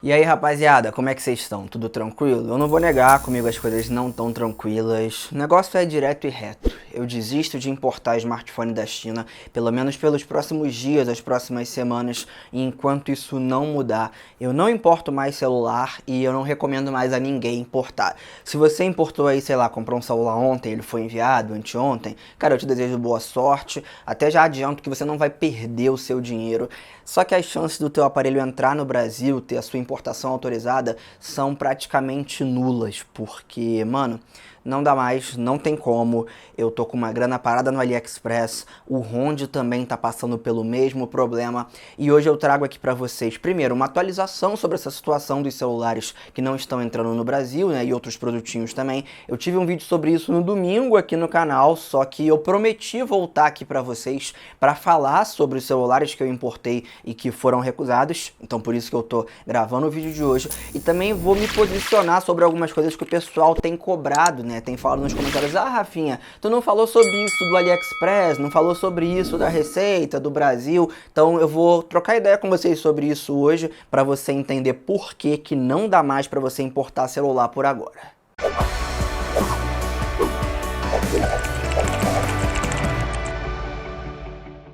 E aí, rapaziada, como é que vocês estão? Tudo tranquilo? Eu não vou negar, comigo as coisas não tão tranquilas. O negócio é direto e reto. Eu desisto de importar smartphone da China, pelo menos pelos próximos dias, as próximas semanas, e enquanto isso não mudar, eu não importo mais celular e eu não recomendo mais a ninguém importar. Se você importou aí, sei lá, comprou um celular ontem, ele foi enviado anteontem, cara, eu te desejo boa sorte, até já adianto que você não vai perder o seu dinheiro, só que as chances do teu aparelho entrar no Brasil, ter a sua importação autorizada, são praticamente nulas, porque, mano, não dá mais, não tem como. Eu tô com uma grana parada no AliExpress, o Honde também tá passando pelo mesmo problema, e hoje eu trago aqui pra vocês, primeiro, uma atualização sobre essa situação dos celulares que não estão entrando no Brasil, né, e outros produtinhos também. Eu tive um vídeo sobre isso no domingo aqui no canal, só que eu prometi voltar aqui pra vocês pra falar sobre os celulares que eu importei e que foram recusados, então por isso que eu tô gravando o vídeo de hoje, e também vou me posicionar sobre algumas coisas que o pessoal tem cobrado, né, tem falado nos comentários: ah, Rafinha, tu não falou sobre isso do AliExpress, não falou sobre isso da Receita, do Brasil, então eu vou trocar ideia com vocês sobre isso hoje, pra você entender por que não dá mais pra você importar celular por agora.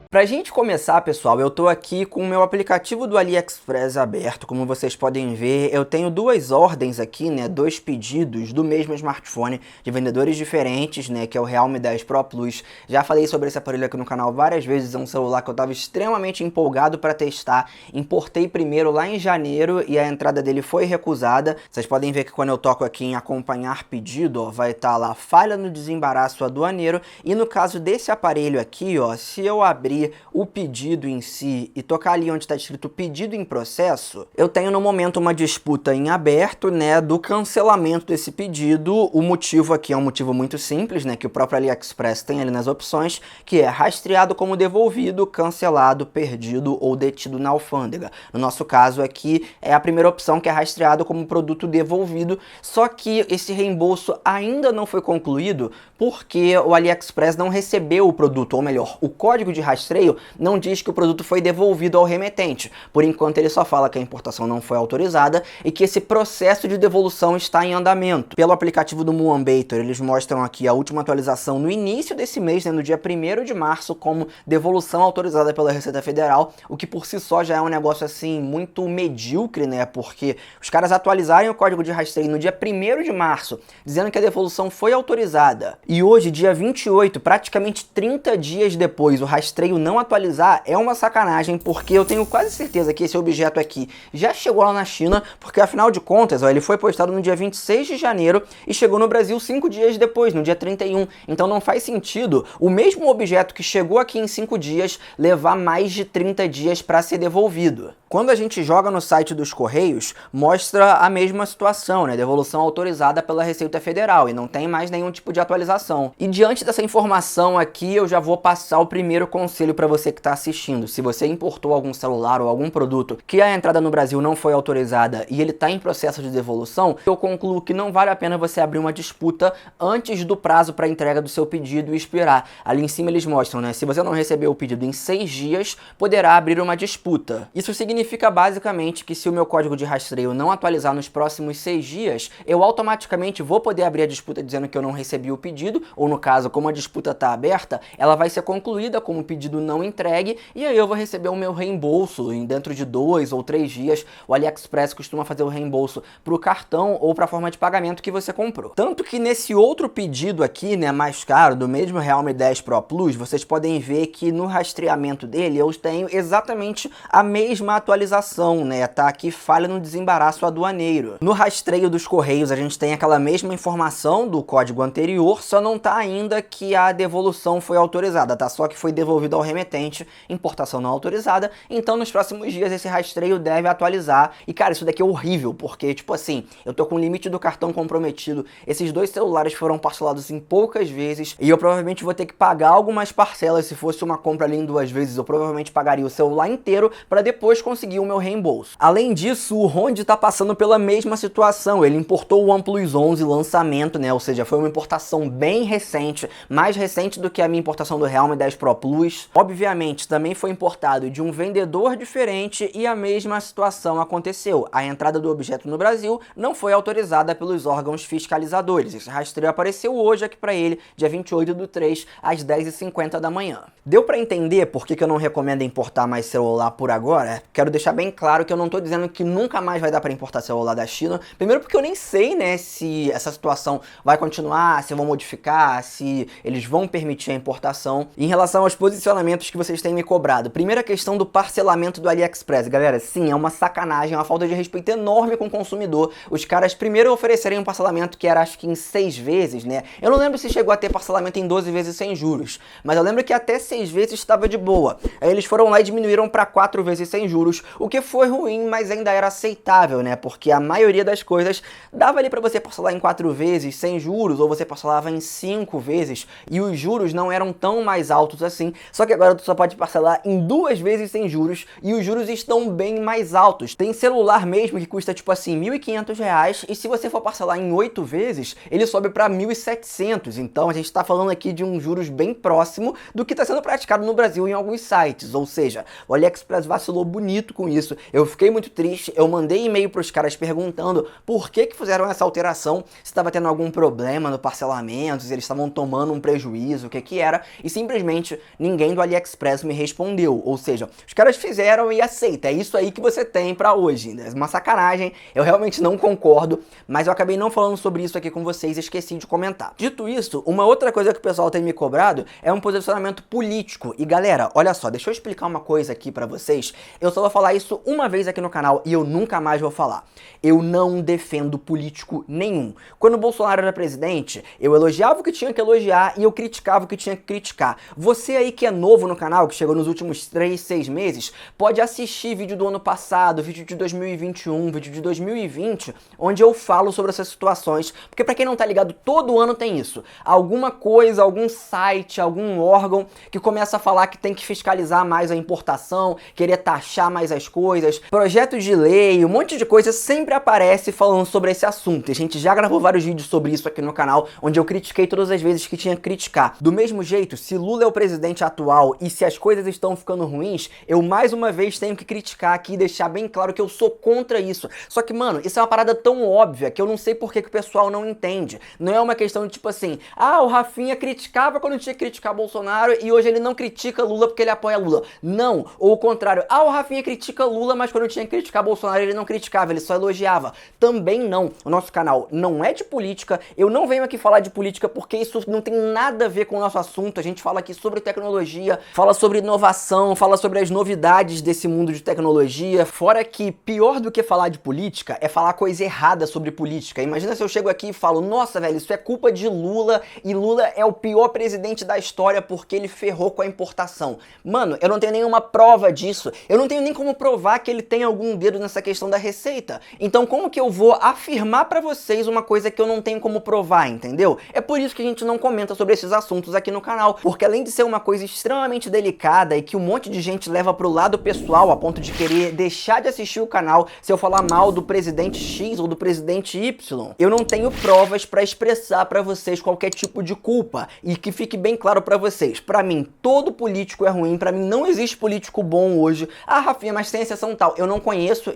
Pra gente começar, pessoal, eu tô aqui com o meu aplicativo do AliExpress aberto. Como vocês podem ver, eu tenho duas ordens aqui, né, dois pedidos do mesmo smartphone de vendedores diferentes, né, que é o Realme 10 Pro Plus. Já falei sobre esse aparelho aqui no canal várias vezes, é um celular que eu tava extremamente empolgado para testar. Importei primeiro lá em janeiro e a entrada dele foi recusada. Vocês podem ver que quando eu toco aqui em acompanhar pedido, ó, vai estar lá falha no desembaraço aduaneiro, e no caso desse aparelho aqui, ó, se eu abrir o pedido em si e tocar ali onde está escrito pedido em processo, eu tenho no momento uma disputa em aberto, né, do cancelamento desse pedido. O motivo aqui é um motivo muito simples, né, que o próprio AliExpress tem ali nas opções, que é rastreado como devolvido, cancelado, perdido ou detido na alfândega. No nosso caso aqui é a primeira opção, que é rastreado como produto devolvido, só que esse reembolso ainda não foi concluído porque o AliExpress não recebeu o produto, ou melhor, o código de rastreio não diz que o produto foi devolvido ao remetente. Por enquanto ele só fala que a importação não foi autorizada e que esse processo de devolução está em andamento. Pelo aplicativo do Moonbator, eles mostram aqui a última atualização no início desse mês, né, no dia 1º de março, como devolução autorizada pela Receita Federal, o que por si só já é um negócio assim muito medíocre, né, porque os caras atualizarem o código de rastreio no dia 1º de março, dizendo que a devolução foi autorizada, e hoje, dia 28, praticamente 30 dias depois, o rastreio não atualizar, é uma sacanagem, porque eu tenho quase certeza que esse objeto aqui já chegou lá na China, porque afinal de contas, ó, ele foi postado no dia 26 de janeiro e chegou no Brasil 5 dias depois, no dia 31. Então não faz sentido o mesmo objeto que chegou aqui em 5 dias levar mais de 30 dias para ser devolvido. Quando a gente joga no site dos Correios, mostra a mesma situação, né? Devolução autorizada pela Receita Federal, e não tem mais nenhum tipo de atualização. E diante dessa informação aqui, eu já vou passar o primeiro conselho para você que está assistindo. Se você importou algum celular ou algum produto que a entrada no Brasil não foi autorizada e ele está em processo de devolução, eu concluo que não vale a pena você abrir uma disputa antes do prazo para entrega do seu pedido expirar. Ali em cima eles mostram, né? Se você não recebeu o pedido em 6 dias, poderá abrir uma disputa. Isso significa basicamente que se o meu código de rastreio não atualizar nos próximos 6 dias, eu automaticamente vou poder abrir a disputa dizendo que eu não recebi o pedido, ou no caso, como a disputa está aberta, ela vai ser concluída como pedido não entregue, e aí eu vou receber o meu reembolso dentro de 2 ou 3 dias. O AliExpress costuma fazer o reembolso para o cartão ou para a forma de pagamento que você comprou. Tanto que nesse outro pedido aqui, né, mais caro, do mesmo Realme 10 Pro Plus, vocês podem ver que no rastreamento dele eu tenho exatamente a mesma atualização, né, tá aqui falha no desembaraço aduaneiro. No rastreio dos Correios a gente tem aquela mesma informação do código anterior, só não tá ainda que a devolução foi autorizada, tá só que foi devolvido ao remetente, importação não autorizada. Então nos próximos dias esse rastreio deve atualizar. E cara, isso daqui é horrível, porque tipo assim, eu tô com o limite do cartão comprometido, esses dois celulares foram parcelados em poucas vezes, e eu provavelmente vou ter que pagar algumas parcelas. Se fosse uma compra ali em 2 vezes, eu provavelmente pagaria o celular inteiro para depois conseguir o meu reembolso. Além disso, o Honde tá passando pela mesma situação. Ele importou o OnePlus 11 lançamento, né, ou seja, foi uma importação bem recente, mais recente do que a minha importação do Realme 10 Pro Plus. Obviamente, também foi importado de um vendedor diferente e a mesma situação aconteceu. A entrada do objeto no Brasil não foi autorizada pelos órgãos fiscalizadores. Esse rastreio apareceu hoje aqui para ele, dia 28/3, às 10h50 da manhã. Deu para entender por que eu não recomendo importar mais celular por agora? Quero deixar bem claro que eu não tô dizendo que nunca mais vai dar para importar celular da China. Primeiro porque eu nem sei, né, se essa situação vai continuar, se vão modificar, se eles vão permitir a importação. Em relação aos posicionamentos que vocês têm me cobrado, primeira questão do parcelamento do AliExpress. Galera, sim, é uma sacanagem, é uma falta de respeito enorme com o consumidor. Os caras primeiro oferecerem um parcelamento que era, acho que em 6 vezes, né? Eu não lembro se chegou a ter parcelamento em 12 vezes sem juros, mas eu lembro que até 6 vezes estava de boa. Aí eles foram lá e diminuíram para 4 vezes sem juros, o que foi ruim, mas ainda era aceitável, né? Porque a maioria das coisas dava ali para você parcelar em 4 vezes sem juros, ou você parcelava em 5 vezes, e os juros não eram tão mais altos assim. Só que agora tu só pode parcelar em 2 vezes sem juros, e os juros estão bem mais altos. Tem celular mesmo que custa tipo assim R$1.500, e se você for parcelar em 8 vezes, ele sobe para 1.700. Então a gente está falando aqui de um juros bem próximo do que está sendo praticado no Brasil em alguns sites. Ou seja, o AliExpress vacilou bonito com isso. Eu fiquei muito triste, eu mandei e-mail para os caras perguntando por que fizeram essa alteração, se estava tendo algum problema no parcelamento, se eles estavam tomando um prejuízo, o que era, e simplesmente ninguém do AliExpress me respondeu. Ou seja, os caras fizeram e aceita, é isso aí que você tem pra hoje. É uma sacanagem, eu realmente não concordo, mas eu acabei não falando sobre isso aqui com vocês, esqueci de comentar. Dito isso, uma outra coisa que o pessoal tem me cobrado é um posicionamento político. E galera, olha só, deixa eu explicar uma coisa aqui pra vocês. Eu só vou falar isso uma vez aqui no canal e eu nunca mais vou falar. Eu não defendo político nenhum. Quando o Bolsonaro era presidente, eu elogiava o que tinha que elogiar e eu criticava o que tinha que criticar. Você aí que é novo no canal, que chegou nos últimos 3, 6 meses, pode assistir vídeo do ano passado, vídeo de 2021, vídeo de 2020, onde eu falo sobre essas situações, porque pra quem não tá ligado, todo ano tem isso. Alguma coisa, algum site, algum órgão que começa a falar que tem que fiscalizar mais a importação, querer taxar mais as coisas, projetos de lei, um monte de coisa sempre aparece falando sobre esse assunto. A gente já gravou vários vídeos sobre isso aqui no canal, onde eu critiquei todas as vezes que tinha que criticar. Do mesmo jeito, se Lula é o presidente atual e se as coisas estão ficando ruins, eu mais uma vez tenho que criticar aqui e deixar bem claro que eu sou contra isso. Só que, mano, isso é uma parada tão óbvia que eu não sei por que o pessoal não entende. Não é uma questão de tipo assim, ah, o Rafinha criticava quando tinha que criticar Bolsonaro e hoje ele não critica Lula porque ele apoia Lula. Não, ou o contrário, ah, o Rafinha critica Lula, mas quando tinha que criticar Bolsonaro ele não criticava, ele só elogiava. Também não. O nosso canal não é de política, eu não venho aqui falar de política porque isso não tem nada a ver com o nosso assunto. A gente fala aqui sobre tecnologia, fala sobre inovação, fala sobre as novidades desse mundo de tecnologia. Fora que pior do que falar de política é falar coisa errada sobre política. Imagina se eu chego aqui e falo, nossa, velho, isso é culpa de Lula e Lula é o pior presidente da história porque ele ferrou com a importação. Mano, eu não tenho nenhuma prova disso. Eu não tenho nem como provar que ele tem algum dedo nessa questão da receita. Então como que eu vou afirmar pra vocês uma coisa que eu não tenho como provar, entendeu? É por isso que a gente não comenta sobre esses assuntos aqui no canal, porque além de ser uma coisa extremamente delicada e que um monte de gente leva pro lado pessoal a ponto de querer deixar de assistir o canal se eu falar mal do presidente X ou do presidente Y, eu não tenho provas pra expressar pra vocês qualquer tipo de culpa. E que fique bem claro pra vocês, pra mim todo político é ruim, pra mim não existe político bom hoje. Ah, Rafinha, mas tem exceção tal. Eu não conheço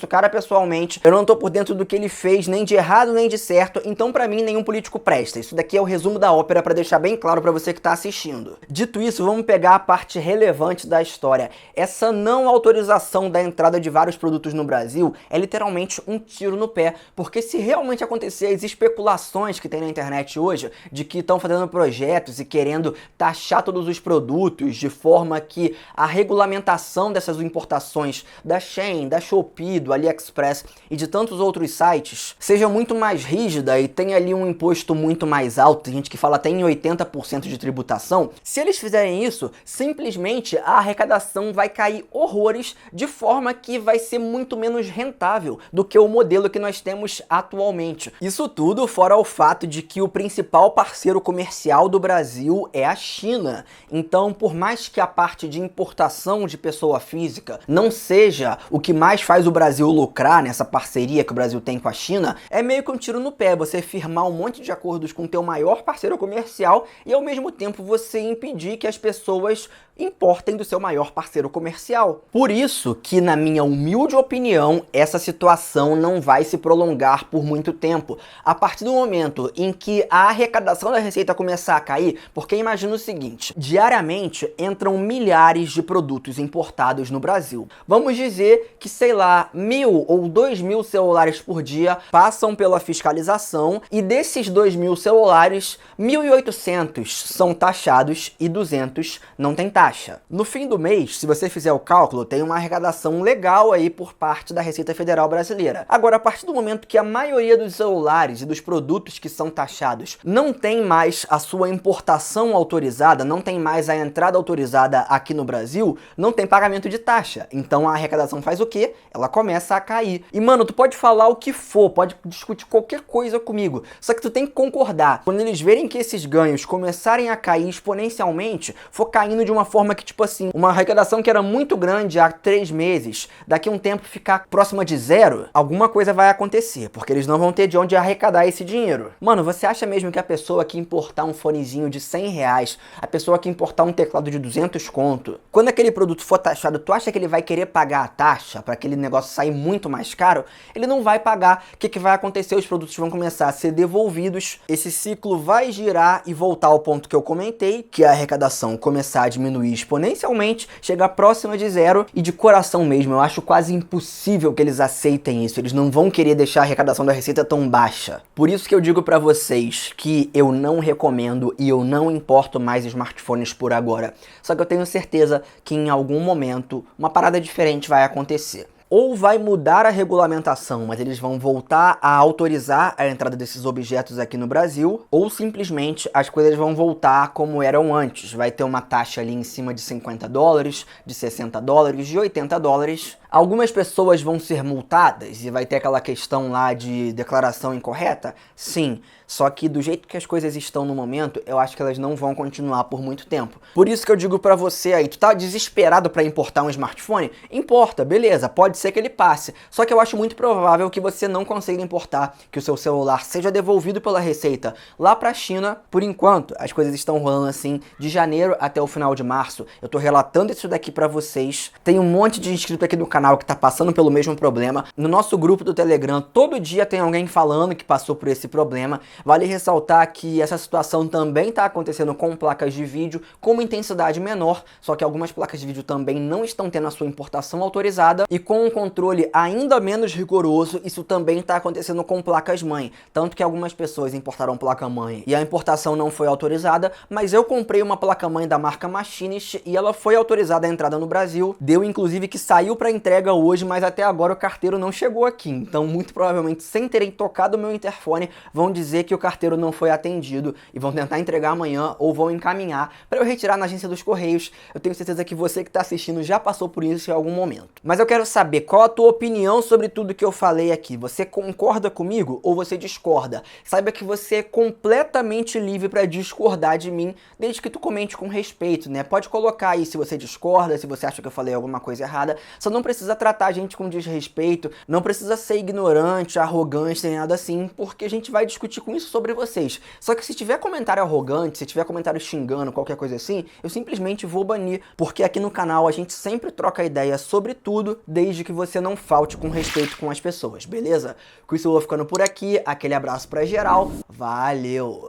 o cara pessoalmente, eu não tô por dentro do que ele fez, nem de errado nem de certo, então pra mim nenhum político presta. Isso daqui é o resumo da ópera pra deixar bem claro pra você que tá assistindo. Dito isso, vamos pegar a parte relevante da história. Essa não autorização da entrada de vários produtos no Brasil é literalmente um tiro no pé, porque se realmente acontecer as especulações que tem na internet hoje, de que estão fazendo projetos e querendo taxar todos os produtos de forma que a regulamentação dessas importações da Shein, da Shopee, do AliExpress e de tantos outros sites seja muito mais rígida e tenha ali um imposto muito mais alto, tem gente que fala até em 80% de tributação, se eles fizerem isso, simplesmente a arrecadação vai cair horrores, de forma que vai ser muito menos rentável do que o modelo que nós temos atualmente. Isso tudo fora o fato de que o principal parceiro comercial do Brasil é a China. Então, por mais que a parte de importação de pessoa física não seja o que mais faz o Brasil lucrar nessa parceria que o Brasil tem com a China, é meio que um tiro no pé você firmar um monte de acordos com o teu maior parceiro comercial e ao mesmo tempo você impedir que as pessoas pessoas importem do seu maior parceiro comercial. Por isso que, na minha humilde opinião, essa situação não vai se prolongar por muito tempo. A partir do momento em que a arrecadação da Receita começar a cair, porque imagina o seguinte, diariamente entram milhares de produtos importados no Brasil. Vamos dizer que, sei lá, 1.000 ou 2.000 celulares por dia passam pela fiscalização e desses 2.000 celulares, 1.800 são taxados e 200 não tem taxa. No fim do mês, se você fizer o cálculo, tem uma arrecadação legal aí por parte da Receita Federal Brasileira. Agora, a partir do momento que a maioria dos celulares e dos produtos que são taxados não tem mais a sua importação autorizada, não tem mais a entrada autorizada aqui no Brasil, não tem pagamento de taxa. Então a arrecadação faz o quê? Ela começa a cair. E mano, tu pode falar o que for, pode discutir qualquer coisa comigo, só que tu tem que concordar. Quando eles verem que esses ganhos começarem a cair exponencialmente, for caindo de uma forma que, tipo assim, uma arrecadação que era muito grande há 3 meses, daqui a um tempo ficar próxima de zero, alguma coisa vai acontecer, porque eles não vão ter de onde arrecadar esse dinheiro. Mano, você acha mesmo que a pessoa que importar um fonezinho de 100 reais, a pessoa que importar um teclado de 200 conto, quando aquele produto for taxado, tu acha que ele vai querer pagar a taxa para aquele negócio sair muito mais caro? Ele não vai pagar. O que vai acontecer? Os produtos vão começar a ser devolvidos, esse ciclo vai girar e voltar ao ponto que eu comentei, que a arrecadação começar a diminuir exponencialmente, chegar próxima de zero, e de coração mesmo, eu acho quase impossível que eles aceitem isso. Eles não vão querer deixar a arrecadação da Receita tão baixa. Por isso que eu digo pra vocês que eu não recomendo e eu não importo mais smartphones por agora. Só que eu tenho certeza que em algum momento uma parada diferente vai acontecer. Ou vai mudar a regulamentação, mas eles vão voltar a autorizar a entrada desses objetos aqui no Brasil, ou simplesmente as coisas vão voltar como eram antes. Vai ter uma taxa ali em cima de $50, de $60, de $80. Algumas pessoas vão ser multadas e vai ter aquela questão lá de declaração incorreta? Sim, só que do jeito que as coisas estão no momento, eu acho que elas não vão continuar por muito tempo. Por isso que eu digo pra você aí, tu tá desesperado pra importar um smartphone? Importa, beleza, pode ser que ele passe. Só que eu acho muito provável que você não consiga importar, que o seu celular seja devolvido pela Receita lá pra China. Por enquanto, as coisas estão rolando assim de janeiro até o final de março. Eu tô relatando isso daqui pra vocês. Tem um monte de inscrito aqui no canal que tá passando pelo mesmo problema. No nosso grupo do Telegram, todo dia tem alguém falando que passou por esse problema. Vale ressaltar que essa situação também tá acontecendo com placas de vídeo com uma intensidade menor, só que algumas placas de vídeo também não estão tendo a sua importação autorizada, e com um controle ainda menos rigoroso, isso também tá acontecendo com placas-mãe. Tanto que algumas pessoas importaram placa-mãe e a importação não foi autorizada, mas eu comprei uma placa-mãe da marca Machinist e ela foi autorizada a entrada no Brasil. Deu inclusive que saiu para entrega hoje, mas até agora o carteiro não chegou aqui. Então, muito provavelmente, sem terem tocado o meu interfone, vão dizer que o carteiro não foi atendido e vão tentar entregar amanhã ou vão encaminhar para eu retirar na agência dos Correios. Eu tenho certeza que você que está assistindo já passou por isso em algum momento. Mas eu quero saber qual a tua opinião sobre tudo que eu falei aqui. Você concorda comigo ou você discorda? Saiba que você é completamente livre para discordar de mim, desde que tu comente com respeito, né? Pode colocar aí se você discorda, se você acha que eu falei alguma coisa errada. Só não precisa tratar a gente com desrespeito, não precisa ser ignorante, arrogante, nem nada assim, porque a gente vai discutir com isso sobre vocês. Só que se tiver comentário arrogante, se tiver comentário xingando, qualquer coisa assim, eu simplesmente vou banir, porque aqui no canal a gente sempre troca ideia sobre tudo, desde que você não falte com respeito com as pessoas, beleza? Com isso eu vou ficando por aqui, aquele abraço pra geral, valeu!